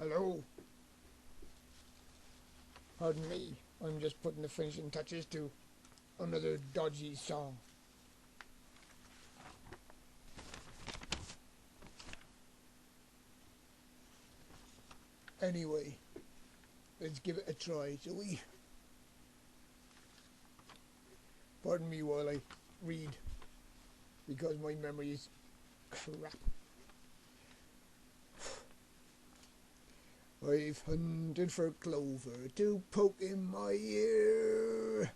Hello. Pardon me. I'm just putting the finishing touches to another dodgy song. Anyway, let's give it a try, shall we? Pardon me while I read, because my memory is crap. I've hunted for Clover to poke in my ear,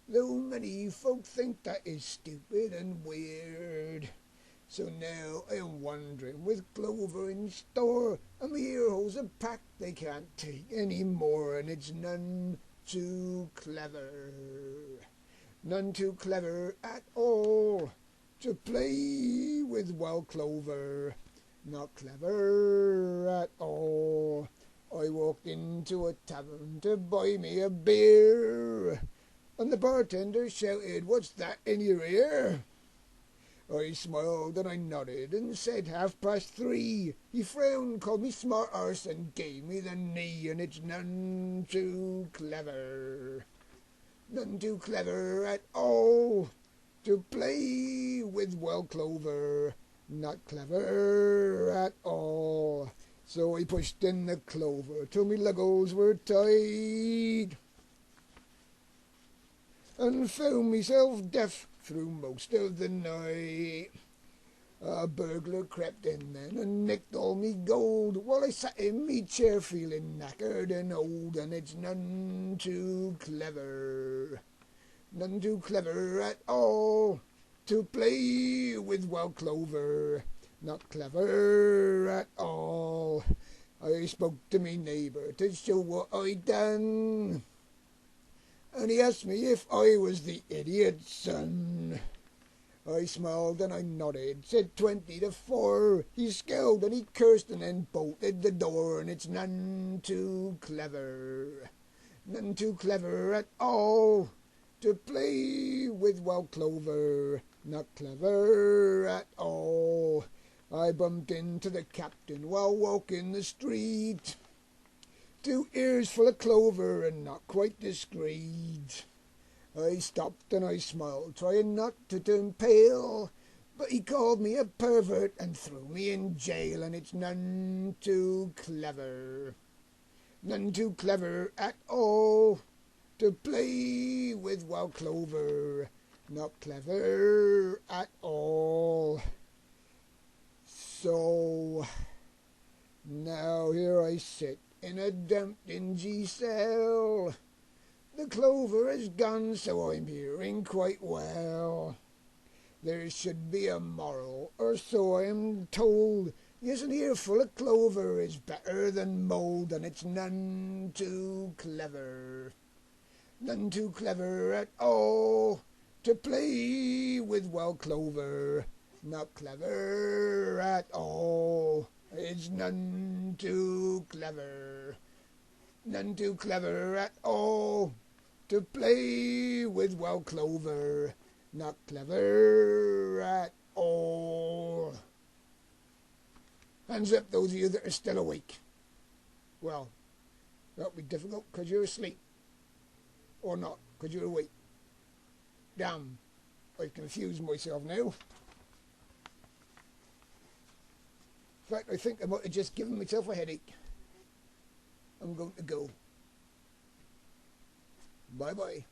though many folk think that is stupid and weird. So now I am wandering with Clover in store, and my ear holes are packed, they can't take any more, and it's none too clever. None too clever at all to play with wild Clover. Not clever at all. I walked into a tavern to buy me a beer, and the bartender shouted, "What's that in your ear?" I smiled and I nodded and said 3:30. He frowned, called me smart arse, and gave me the knee, and it's none too clever. None too clever at all to play with wild Clover. Not clever at all. So I pushed in the clover till me luggles were tied, and found myself deaf through most of the night. A burglar crept in then and nicked all me gold, while I sat in me chair feeling knackered and old, and it's none too clever. None too clever at all to play with wild Clover. Not clever at all. I spoke to me neighbour to show what I'd done, and he asked me if I was the idiot's son. I smiled and I nodded, said 20 to 4. He scowled and he cursed and then bolted the door, and it's none too clever. None too clever at all to play with wild Clover. Not clever at all. I bumped into the captain while walking the street, 2 ears full of clover and not quite discreet. I stopped and I smiled, trying not to turn pale, but he called me a pervert and threw me in jail, and it's none too clever. None too clever at all to play with wild Clover. Not clever at all. So now here I sit in a damp dingy cell. The clover is gone, so I'm hearing quite well. There should be a moral, or so I am told. Yes, an ear full of clover is better than mould, and it's none too clever. None too clever at all to play with wild Clover. Not clever at all. It's none too clever. None too clever at all to play with wild Clover. Not clever at all. Hands up, those of you that are still awake. Well, that'll be difficult because you're asleep. Or not, because you're awake. Damn, I've confused myself now. In fact, I think I might have just given myself a headache. I'm going to go. Bye-bye.